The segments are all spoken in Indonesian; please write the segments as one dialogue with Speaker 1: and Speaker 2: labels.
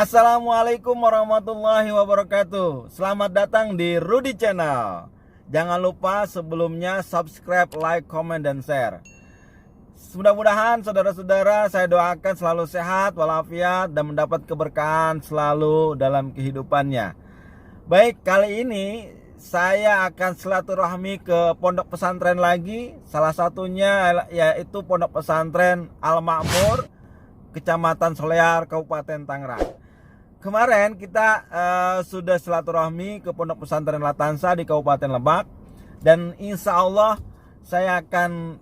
Speaker 1: Assalamualaikum warahmatullahi wabarakatuh. Selamat datang di Rudy Channel. Jangan lupa sebelumnya subscribe, like, comment, dan share. Mudah-mudahan saudara-saudara saya doakan selalu sehat walafiat dan mendapat keberkahan selalu dalam kehidupannya. Baik, kali ini saya akan silaturahmi ke pondok pesantren lagi. Salah satunya yaitu pondok pesantren Al-Ma'mur, Kecamatan Solear, Kabupaten Tangerang. Kemarin kita sudah silaturahmi ke pondok pesantren Latansa di Kabupaten Lebak. Dan insya Allah saya akan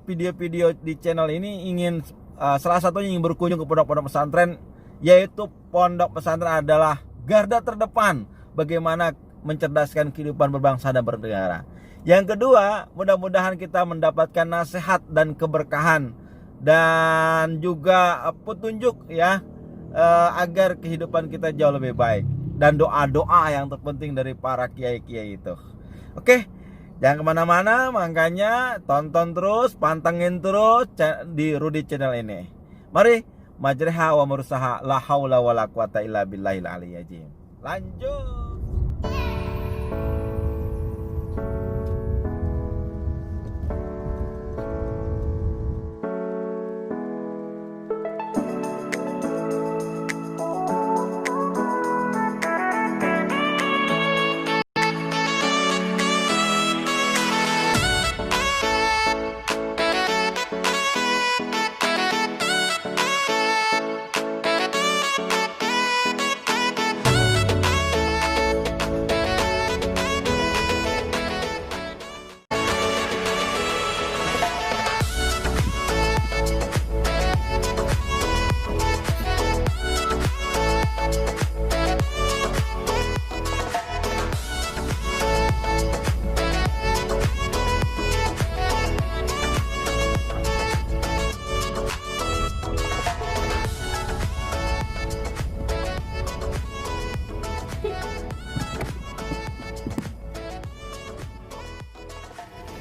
Speaker 1: video-video di channel ini ingin salah satunya ingin berkunjung ke pondok-pondok pesantren, yaitu pondok pesantren adalah garda terdepan bagaimana mencerdaskan kehidupan berbangsa dan bernegara. Yang kedua, mudah-mudahan kita mendapatkan nasihat dan keberkahan dan juga petunjuk ya, agar kehidupan kita jauh lebih baik, dan doa-doa yang terpenting dari para kiai-kiai itu. Oke, jangan kemana-mana, makanya tonton terus, pantengin terus di Rudy Channel ini. Mari majreha wa mursaha, la haula wa la quwata illa billahil aliyyil azim. Lanjut.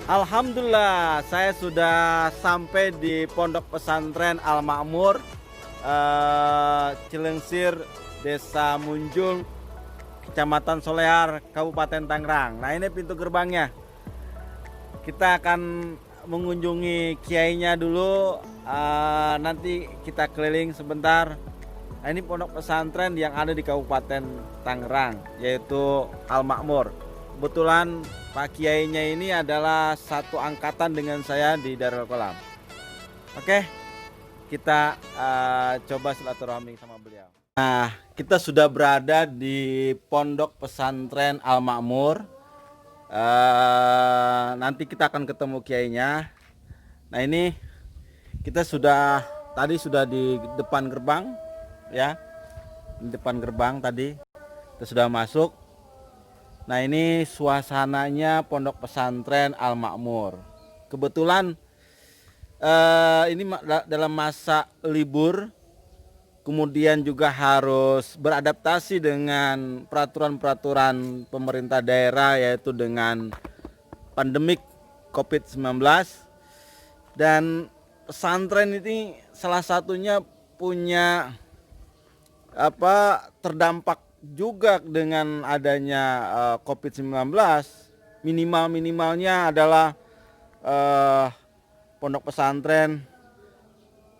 Speaker 1: Alhamdulillah, saya sudah sampai di pondok pesantren Al-Ma'mur, Cilengsir, Desa Munjung, Kecamatan Solear, Kabupaten Tangerang. Nah, ini pintu gerbangnya. Kita akan mengunjungi kiainya dulu, nanti kita keliling sebentar. Nah, ini pondok pesantren yang ada di Kabupaten Tangerang, yaitu Al-Ma'mur. Kebetulan Pak Kiainya ini adalah satu angkatan dengan saya di Darul Kolam. Oke, kita coba silaturahmi sama beliau. Nah, kita sudah berada di pondok pesantren Al-Ma'mur. Nanti kita akan ketemu kiainya. Nah, ini kita tadi sudah di depan gerbang, ya. Di depan gerbang tadi kita sudah masuk. Nah, ini suasananya pondok pesantren Al-Ma'mur. Kebetulan ini dalam masa libur, kemudian juga harus beradaptasi dengan peraturan-peraturan pemerintah daerah, yaitu dengan pandemik COVID-19. Dan pesantren ini salah satunya punya terdampak juga dengan adanya COVID-19. Minimalnya adalah pondok pesantren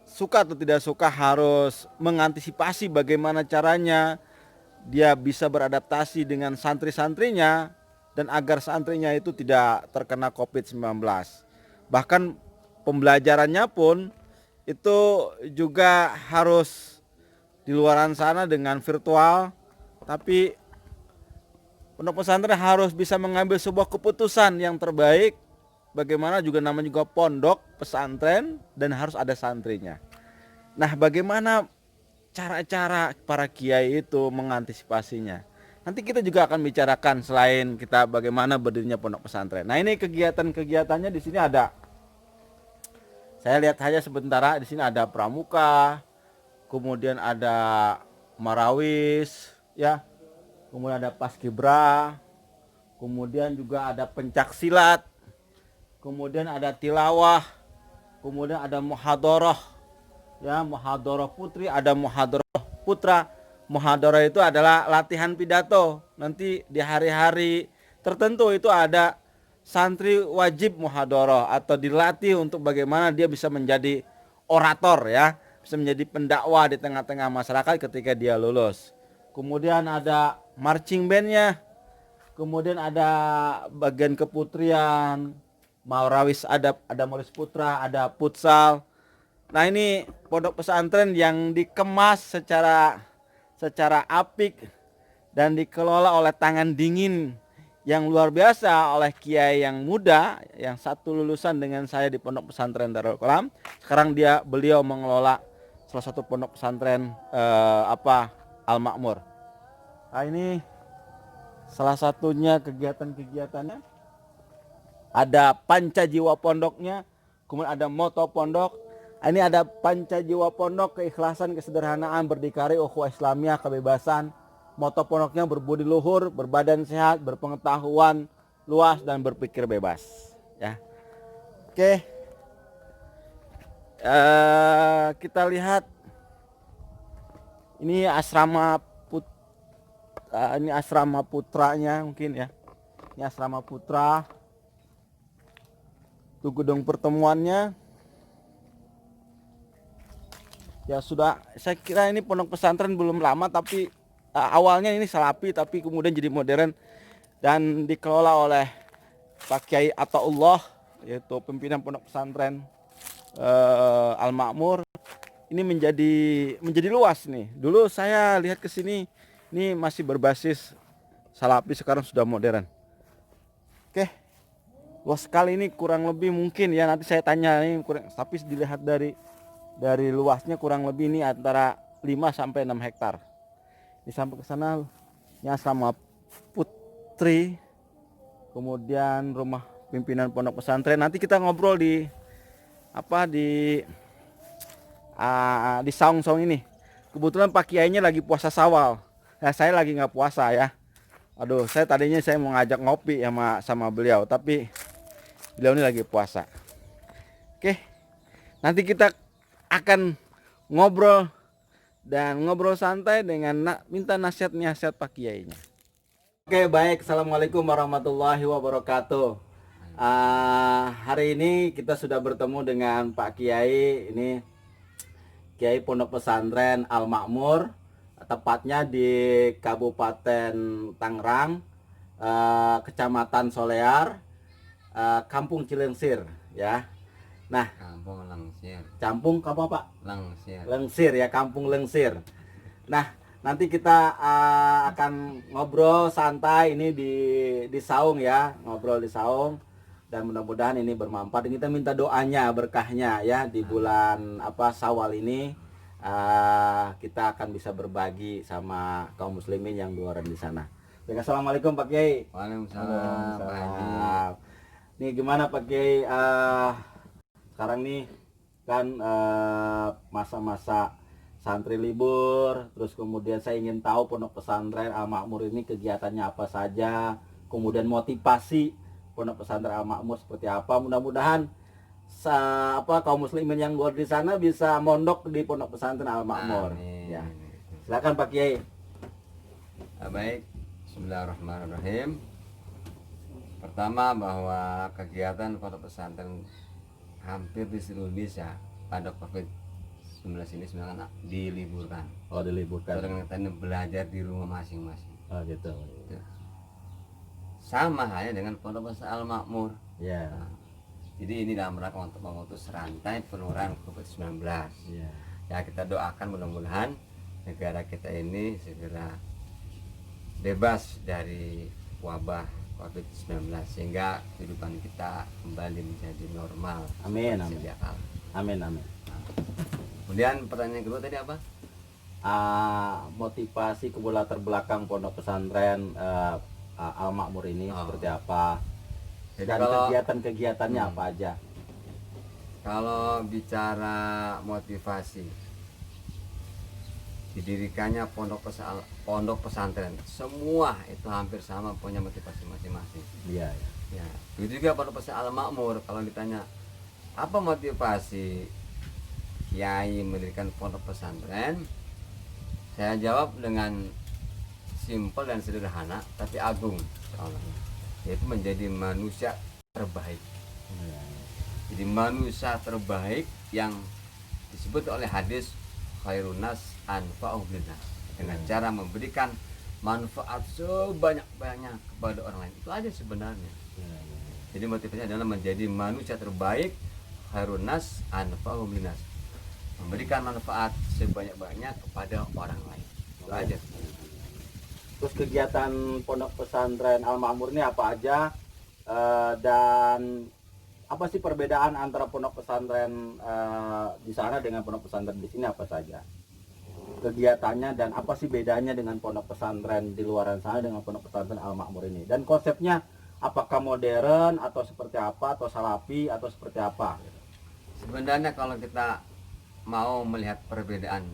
Speaker 1: suka atau tidak suka harus mengantisipasi bagaimana caranya dia bisa beradaptasi dengan santri-santrinya dan agar santrinya itu tidak terkena COVID-19. Bahkan pembelajarannya pun itu juga harus di luaran sana dengan virtual. Tapi pondok pesantren harus bisa mengambil sebuah keputusan yang terbaik. Bagaimana juga namanya juga pondok pesantren dan harus ada santrinya. Nah, bagaimana cara-cara para kiai itu mengantisipasinya? Nanti kita juga akan bicarakan selain kita bagaimana berdirinya pondok pesantren. Nah, ini kegiatan-kegiatannya di sini ada. Saya lihat saja sebentar, di sini ada pramuka, kemudian ada marawis, ya, kemudian ada paskibra, kemudian juga ada pencak silat, kemudian ada tilawah, kemudian ada muhadharah, ya, muhadharah putri, ada muhadharah putra, muhadharah itu adalah latihan pidato. Nanti di hari-hari tertentu itu ada santri wajib muhadharah atau dilatih untuk bagaimana dia bisa menjadi orator ya, bisa menjadi pendakwah di tengah-tengah masyarakat ketika dia lulus. Kemudian ada marching bandnya, kemudian ada bagian keputrian, Maurawis ada Maurawis Putra, ada futsal. Nah ini pondok pesantren yang dikemas secara apik dan dikelola oleh tangan dingin yang luar biasa oleh kiai yang muda yang satu lulusan dengan saya di pondok pesantren Darul Qalam. Sekarang beliau mengelola salah satu pondok pesantren Al Makmur. Nah ini salah satunya kegiatan-kegiatannya. Ada panca jiwa pondoknya, kemudian ada moto pondok. Ini ada panca jiwa pondok, keikhlasan, kesederhanaan, berdikari, ukhuwah Islamiyah, kebebasan. Moto pondoknya berbudi luhur, berbadan sehat, berpengetahuan luas dan berpikir bebas. Ya, oke. Kita lihat ini ini asrama putranya mungkin ya. Ini asrama putra. Itu gedung pertemuannya. Ya sudah, saya kira ini pondok pesantren belum lama, tapi awalnya ini salafi tapi kemudian jadi modern dan dikelola oleh Pak Kiai Ataullah, yaitu pimpinan pondok pesantren Al Makmur. Ini menjadi luas nih. Dulu saya lihat ke sini, ini masih berbasis salafi, sekarang sudah modern. Oke, luas sekali ini, kurang lebih mungkin ya nanti saya tanya ini tapi dilihat dari luasnya kurang lebih ini antara 5 sampai 6 hektar. Ini sampai ke sana ini asrama putri, kemudian rumah pimpinan pondok pesantren. Nanti kita ngobrol di saung-saung ini. Kebetulan Pak Kiainya lagi puasa Syawal. Nah, saya lagi nggak puasa ya. Aduh, saya mau ngajak ngopi sama beliau, tapi beliau ini lagi puasa. Oke, nanti kita akan ngobrol santai dengan minta nasihat Pak Kiainya. Oke, baik. Assalamualaikum warahmatullahi wabarakatuh. Hari ini kita sudah bertemu dengan Pak Kiai. Ini Kiai Pondok Pesantren Al Makmur, tepatnya di Kabupaten Tangerang, Kecamatan Solear, Kampung Cilengsir ya. Nah,
Speaker 2: Kampung Lengsir.
Speaker 1: Kampung apa Pak?
Speaker 2: Lengsir.
Speaker 1: Lengsir ya, Kampung Lengsir. Nah, nanti kita akan ngobrol santai ini di saung ya, ngobrol di saung, dan mudah-mudahan ini bermanfaat. Kita minta doanya, berkahnya ya di bulan Syawal ini, kita akan bisa berbagi sama kaum muslimin yang luar di sana. Baik, assalamualaikum Pak Kiai.
Speaker 2: Waalaikumsalam.
Speaker 1: Waalaikumsalam. Nih gimana Pak Kiai? Sekarang nih kan masa-masa santri libur, terus kemudian saya ingin tahu pondok pesantren Al Makmur ini kegiatannya apa saja, kemudian motivasi pondok pesantren Al Makmur seperti apa. Mudah-mudahan kaum muslimin yang luar di sana bisa mondok di pondok pesantren Al Makmur. Ya, silakan Pak Kiai.
Speaker 2: Baik, bismillahirrahmanirrahim. Pertama, bahwa kegiatan pondok pesantren hampir di seluruh Indonesia pada COVID-19 ini sebenarnya diliburkan.
Speaker 1: Oh, diliburkan.
Speaker 2: Dengan kita belajar di rumah masing-masing.
Speaker 1: Oh, gitu.
Speaker 2: Sama halnya dengan pondok pesantren Al Makmur.
Speaker 1: Ya.
Speaker 2: Nah, jadi ini dalam rangka untuk memutus rantai penularan COVID-19.
Speaker 1: Ya.
Speaker 2: Ya, kita doakan mudah-mudahan negara kita ini segera bebas dari wabah COVID-19 sehingga kehidupan kita kembali menjadi normal.
Speaker 1: Amin, amin.
Speaker 2: Sejak kala.
Speaker 1: Amin, amin.
Speaker 2: Nah, kemudian pertanyaan kedua tadi apa?
Speaker 1: Motivasi ke latar belakang pondok pesantren Al Makmur ini seperti apa?
Speaker 2: Jadi
Speaker 1: dan kegiatan-kegiatannya apa aja?
Speaker 2: Kalau bicara motivasi, didirikannya pondok pesantren, semua itu hampir sama, punya motivasi masing-masing.
Speaker 1: Iya.
Speaker 2: Ya, begitu juga pondok pesantren Al Makmur. Kalau ditanya apa motivasi Kiai mendirikan pondok pesantren, Saya jawab dengan simpel dan sederhana tapi agung, insyaallah. Yaitu menjadi manusia terbaik. Jadi manusia terbaik yang disebut oleh hadis khairun nas anfa'uhum linnas, dengan cara memberikan manfaat sebanyak-banyak kepada orang lain. Itu aja sebenarnya. Jadi motivasinya adalah menjadi manusia terbaik, khairun nas anfa'uhum linnas, memberikan manfaat sebanyak-banyak kepada orang lain. Itu aja.
Speaker 1: Terus kegiatan Pondok Pesantren Al Ma'mur ini apa aja, dan apa sih perbedaan antara pondok pesantren di sana dengan pondok pesantren di sini, apa saja kegiatannya, dan apa sih bedanya dengan pondok pesantren di luaran sana dengan pondok pesantren Al Ma'mur ini, dan konsepnya apakah modern atau seperti apa, atau salafi atau seperti apa?
Speaker 2: Sebenarnya kalau kita mau melihat perbedaan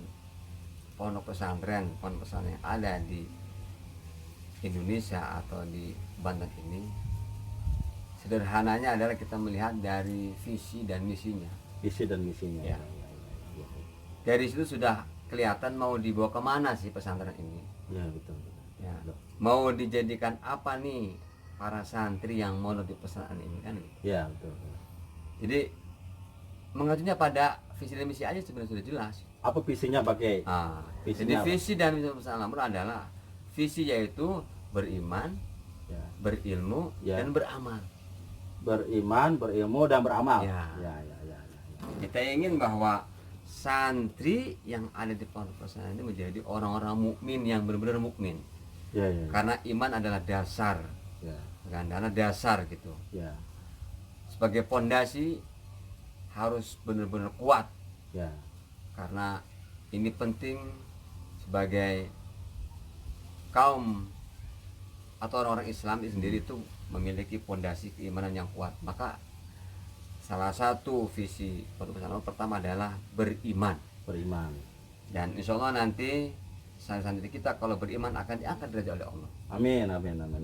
Speaker 2: pondok pesantren yang ada di Indonesia atau di Banten ini, sederhananya adalah kita melihat dari visi dan misinya.
Speaker 1: Visi dan misinya.
Speaker 2: Ya. Dari situ sudah kelihatan mau dibawa kemana sih pesantren ini.
Speaker 1: Ya, betul.
Speaker 2: Ya. Mau dijadikan apa nih para santri yang mau di pesantren ini kan?
Speaker 1: Ya, betul.
Speaker 2: Jadi mengacunya pada visi dan misi aja sebenarnya sudah jelas.
Speaker 1: Apa visinya pakai?
Speaker 2: Jadi visi dan misi pesantren Al-Ma'mur adalah visi yaitu beriman,
Speaker 1: ya,
Speaker 2: berilmu,
Speaker 1: ya,
Speaker 2: dan beramal.
Speaker 1: Beriman, berilmu, dan beramal.
Speaker 2: Ya.
Speaker 1: Ya.
Speaker 2: Kita ingin bahwa santri yang ada di pondok pesantren ini menjadi orang-orang mukmin yang benar-benar mukmin.
Speaker 1: Ya.
Speaker 2: Karena iman adalah dasar,
Speaker 1: Ya.
Speaker 2: adalah dasar gitu.
Speaker 1: Ya.
Speaker 2: Sebagai pondasi harus benar-benar kuat.
Speaker 1: Ya.
Speaker 2: Karena ini penting sebagai kaum atau orang-orang Islam sendiri itu memiliki pondasi keimanan yang kuat. Maka salah satu visi pondok pesantren pertama adalah beriman.
Speaker 1: Beriman.
Speaker 2: Dan insya Allah nanti santri kita kalau beriman akan diangkat derajat oleh Allah.
Speaker 1: Amin.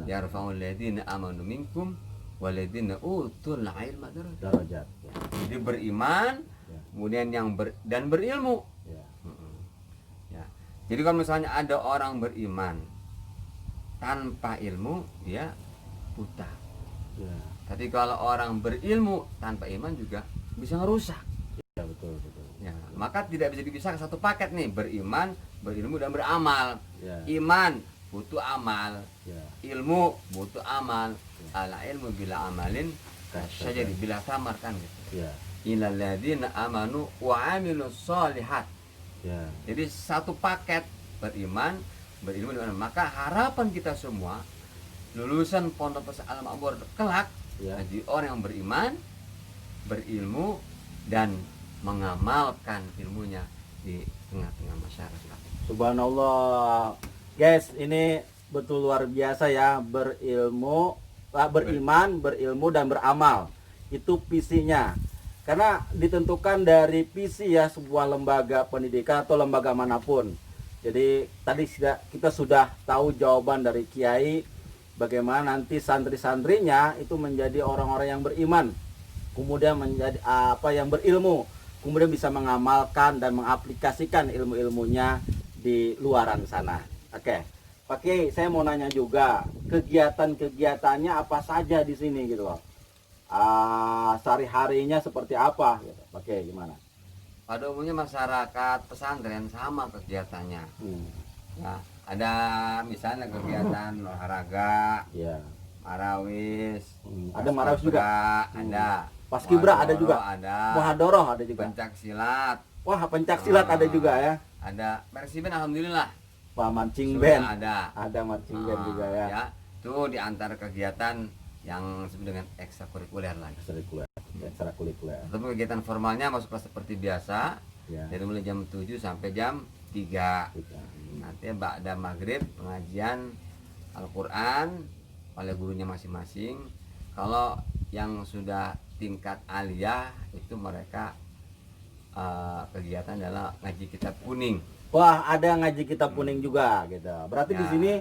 Speaker 2: Yarfa'ul ladzina amanu minkum walladzina utul ilma
Speaker 1: darajat. Ya.
Speaker 2: Jadi beriman,
Speaker 1: Ya.
Speaker 2: kemudian dan berilmu.
Speaker 1: Ya.
Speaker 2: Ya. Jadi kalau misalnya ada orang beriman tanpa ilmu, dia buta.
Speaker 1: Ya.
Speaker 2: Tapi kalau orang berilmu tanpa iman juga bisa ngerusak.
Speaker 1: Ya, betul.
Speaker 2: Ya, maka tidak bisa dipisahkan satu paket nih, beriman, berilmu, dan beramal.
Speaker 1: Ya.
Speaker 2: Iman butuh amal,
Speaker 1: Ya.
Speaker 2: ilmu butuh amal. Ala ilmu bila amalin saja bila samar kan gitu.
Speaker 1: Ya.
Speaker 2: Ilal ladzina amanu wa amilus sholihat.
Speaker 1: Ya.
Speaker 2: Jadi satu paket, beriman, berilmu, dan maka harapan kita semua lulusan pondok pesantren Al Ma'mur kelak
Speaker 1: Ya.
Speaker 2: jadi orang yang beriman, berilmu, dan mengamalkan ilmunya di tengah-tengah masyarakat.
Speaker 1: Subhanallah. Guys, ini betul luar biasa ya, beriman, berilmu, dan beramal. Itu visinya. Karena ditentukan dari visi ya sebuah lembaga pendidikan atau lembaga manapun. Jadi tadi kita sudah tahu jawaban dari Kiai bagaimana nanti santri-santrinya itu menjadi orang-orang yang beriman, kemudian menjadi yang berilmu, kemudian bisa mengamalkan dan mengaplikasikan ilmu-ilmunya di luaran sana. Oke. Pak Kiai, saya mau nanya juga, kegiatan-kegiatannya apa saja di sini gitu loh. Sehari-harinya seperti apa gitu. Pak Kiai, gimana?
Speaker 2: Pada umumnya masyarakat pesantren sama kegiatannya. Ya, ada misalnya kegiatan olahraga,
Speaker 1: Ya.
Speaker 2: marawis,
Speaker 1: Ada marawis juga.
Speaker 2: Ada.
Speaker 1: Paskibra ada juga.
Speaker 2: Ada.
Speaker 1: Muhadoroh ada juga.
Speaker 2: Pencak silat.
Speaker 1: Wah, pencak silat ada juga ya.
Speaker 2: Ada Mersiben, alhamdulillah.
Speaker 1: Pak Mancing
Speaker 2: Sudah
Speaker 1: Band.
Speaker 2: ada.
Speaker 1: Ada Mancing Band juga ya.
Speaker 2: Itu di antara kegiatan yang disebut dengan ekstrakurikuler lah.
Speaker 1: Ekstrakurikuler.
Speaker 2: Tapi kegiatan formalnya masuk kelas seperti biasa.
Speaker 1: Ya.
Speaker 2: Dari mulai jam 7 sampai jam 3.
Speaker 1: Kita.
Speaker 2: Nanti ba'da maghrib pengajian Al-Quran oleh gurunya masing-masing. Kalau yang sudah tingkat aliyah itu mereka kegiatan adalah ngaji kitab kuning.
Speaker 1: Wah, ada ngaji kitab kuning juga gitu. Berarti
Speaker 2: Ya.
Speaker 1: di sini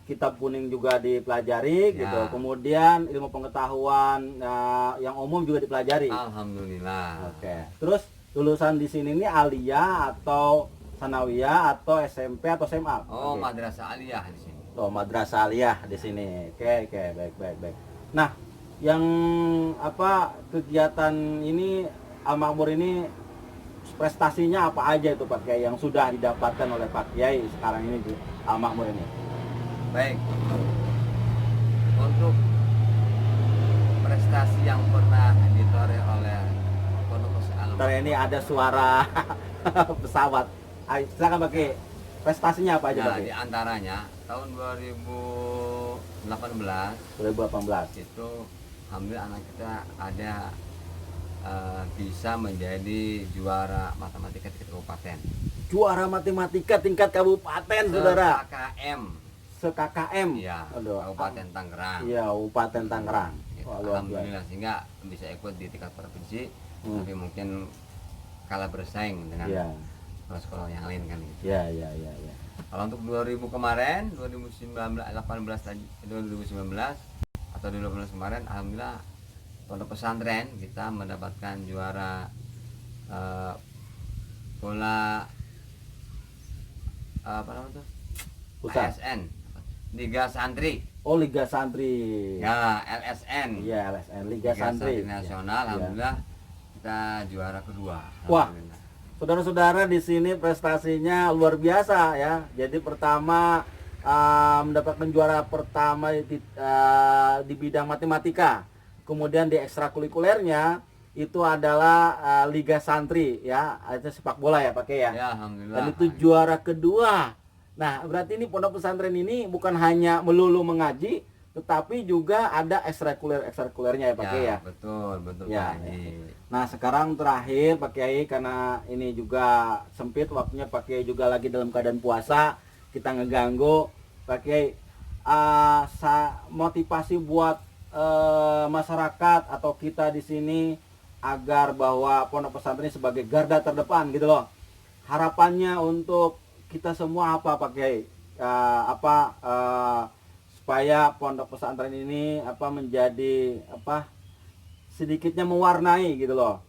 Speaker 1: kitab kuning juga dipelajari
Speaker 2: Ya.
Speaker 1: gitu. Kemudian ilmu pengetahuan yang umum juga dipelajari.
Speaker 2: Alhamdulillah.
Speaker 1: Oke. Terus lulusan di sini ini aliyah atau sanawiyah atau SMP atau SMA?
Speaker 2: Oh,
Speaker 1: Oke.
Speaker 2: madrasah aliyah di sini.
Speaker 1: Oh, madrasah aliyah di sini. Oke, oke, baik, baik, baik. Nah, yang apa kegiatan ini Al Makmur ini prestasinya apa aja itu Pak Kiai yang sudah didapatkan oleh Pak Kiai sekarang ini di Al Makmur ini?
Speaker 2: Baik. Untuk prestasi yang pernah ditoreh oleh Pondok Pesantren
Speaker 1: Ntar ini ada suara pesawat. Ayo, silakan Pak Kiai. Prestasinya apa aja Pak
Speaker 2: Nah,
Speaker 1: Kiai?
Speaker 2: di antaranya tahun 2018
Speaker 1: 2018.
Speaker 2: itu alhamdulillah anak kita ada bisa menjadi juara matematika tingkat kabupaten.
Speaker 1: Juara matematika tingkat kabupaten, Saudara.
Speaker 2: KKM.
Speaker 1: Se-KKM.
Speaker 2: Iya,
Speaker 1: Aduh.
Speaker 2: Kabupaten Tangerang.
Speaker 1: Iya, Kabupaten Tangerang.
Speaker 2: Gitu.
Speaker 1: Wah, luar biasa.
Speaker 2: Alhamdulillah sehingga bisa ikut di tingkat provinsi,
Speaker 1: Hmm.
Speaker 2: tapi mungkin kalah bersaing dengan
Speaker 1: Iya.
Speaker 2: sekolah yang lain kan gitu.
Speaker 1: Iya, iya, iya, iya.
Speaker 2: Kalau untuk 2000 kemarin, 2019 18 tadi 2019 atau 2018 kemarin alhamdulillah Pondok Pesantren kita mendapatkan juara bola apa namanya tuh?
Speaker 1: Pusat.
Speaker 2: ASN Liga Santri.
Speaker 1: Oh, Liga Santri.
Speaker 2: Ya, LSN.
Speaker 1: Iya, LSN Liga Santri.
Speaker 2: Nasional,
Speaker 1: Iya.
Speaker 2: alhamdulillah kita juara kedua.
Speaker 1: Wah.
Speaker 2: Alhamdulillah.
Speaker 1: Saudara-saudara, di sini prestasinya luar biasa ya. Jadi pertama mendapatkan juara pertama di bidang matematika. Kemudian di ekstrakurikulernya itu adalah Liga Santri ya, itu sepak bola ya pakai ya.
Speaker 2: Ya, alhamdulillah.
Speaker 1: Dan itu juara kedua. Nah, berarti ini pondok pesantren ini bukan hanya melulu mengaji, tetapi juga ada ekstrakulernya ya Pak Kiai ya.
Speaker 2: Betul, betul
Speaker 1: Ya,
Speaker 2: Pak Haji.
Speaker 1: Nah, sekarang terakhir Pak Kiai, karena ini juga sempit waktunya, Pak Kiai juga lagi dalam keadaan puasa, kita ngeganggu Pak Kiai, motivasi buat masyarakat atau kita di sini agar bahwa pondok pesantren ini sebagai garda terdepan gitu loh. Harapannya untuk kita semua apa Pak Kiai? Supaya pondok pesantren ini menjadi sedikitnya mewarnai gitu loh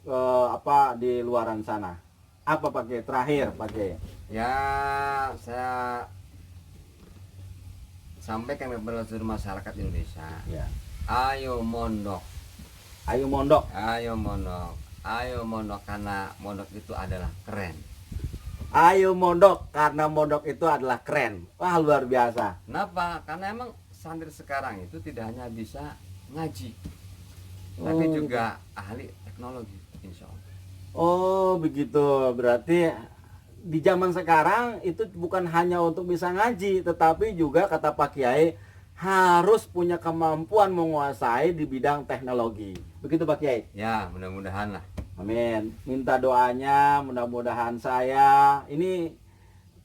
Speaker 1: di luaran sana. Apa Pak Kiai terakhir Pak Kiai?
Speaker 2: Ya, saya sampaikan kepada seluruh masyarakat Indonesia.
Speaker 1: Ya.
Speaker 2: Ayo mondok,
Speaker 1: Ayo mondok.
Speaker 2: ayo mondok, ayo mondok karena mondok itu adalah keren.
Speaker 1: Ayo mondok karena mondok itu adalah keren. Wah, luar biasa.
Speaker 2: Kenapa? Karena emang santri sekarang itu tidak hanya bisa ngaji, tapi juga ahli teknologi, insya Allah.
Speaker 1: Oh, begitu. Berarti di zaman sekarang itu bukan hanya untuk bisa ngaji, tetapi juga kata Pak Kiai harus punya kemampuan menguasai di bidang teknologi. Begitu Pak Kiai?
Speaker 2: Ya, mudah-mudahan lah.
Speaker 1: Amin. Minta doanya, mudah-mudahan saya ini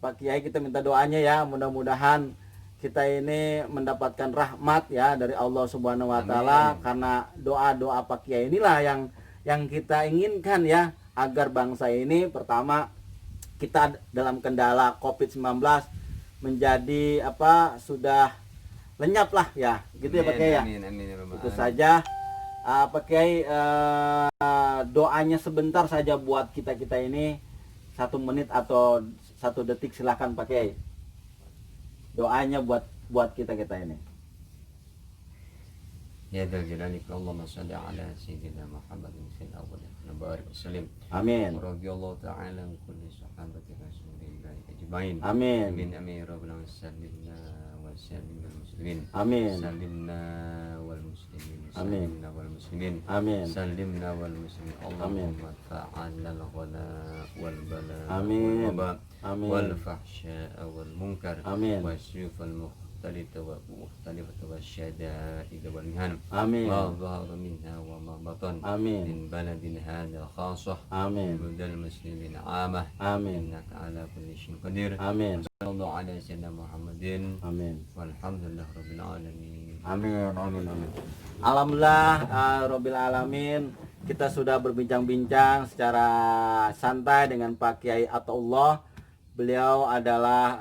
Speaker 1: Pak Kiai, kita minta doanya ya, mudah-mudahan kita ini mendapatkan rahmat ya dari Allah Subhanahu wa taala, karena doa-doa Pak Kiai inilah yang kita inginkan ya, agar bangsa ini pertama kita dalam kendala Covid-19 menjadi sudah lenyap lah ya, gitu ya Pak Kiai ya.
Speaker 2: Amin, amin, ya Rabbal
Speaker 1: Itu
Speaker 2: alamin.
Speaker 1: saja Pak Kiai, doanya sebentar saja buat kita ini, 1 menit atau 1 detik, silakan Pak Kiai. Doanya buat kita ini.
Speaker 2: Ya dzal jalali Allahumma shalli ala sayyidina Muhammadin fil awwal wa barik wa sallim.
Speaker 1: Amin.
Speaker 2: Radhiyallahu ta'ala an kulli sahabati Rasulillah ajmain.
Speaker 1: Amin.
Speaker 2: Amin amin rabbana sallimna wa sallim al muslimin.
Speaker 1: Amin.
Speaker 2: Sallimna wal muslimin.
Speaker 1: Amin.
Speaker 2: Sallimna wal muslimin.
Speaker 1: Amin.
Speaker 2: Sallimna wal muslimin. Allahumma fa'al al ghala wal bala
Speaker 1: Amin.
Speaker 2: wal waba
Speaker 1: Amin.
Speaker 2: wal fahsya wal munkar
Speaker 1: Amin.
Speaker 2: wasyuf al mukhtalita wa mukhtalifata wasyada'id wal mihan.
Speaker 1: Amin.
Speaker 2: ما ظهر منها وما بطن
Speaker 1: Amin.
Speaker 2: من بلد هذا خاصة
Speaker 1: Amin.
Speaker 2: بلدان المسلمين عامة
Speaker 1: Amin.
Speaker 2: إنك على كل شيء قدير
Speaker 1: Amin.
Speaker 2: صلى الله على سيدنا محمد
Speaker 1: Amin.
Speaker 2: والحمد لله رب العالمين.
Speaker 1: Amin, amin, amin. Alhamdulillah, Rabbil Alamin, kita sudah berbincang-bincang secara santai dengan Pak Kiai Ataullah. Beliau adalah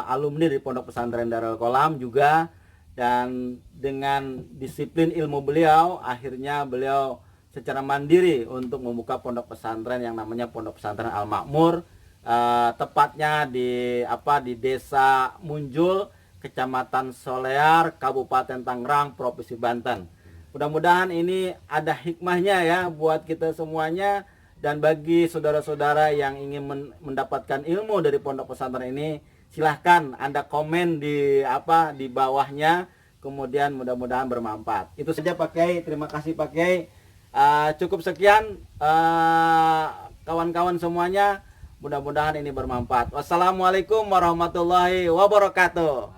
Speaker 1: alumni dari Pondok Pesantren Darul Qolam juga, dan dengan disiplin ilmu beliau, akhirnya beliau secara mandiri untuk membuka pondok pesantren yang namanya Pondok Pesantren Al Makmur. tepatnya di Desa Munjul, Kecamatan Solear, Kabupaten Tangerang, Provinsi Banten. Mudah-mudahan ini ada hikmahnya ya buat kita semuanya, dan bagi saudara-saudara yang ingin mendapatkan ilmu dari pondok pesantren ini, silahkan Anda komen di bawahnya, kemudian mudah-mudahan bermanfaat. Itu saja Pak Kiai, terima kasih Pak Kiai. Cukup sekian kawan-kawan semuanya, mudah-mudahan ini bermanfaat. Wassalamualaikum warahmatullahi wabarakatuh.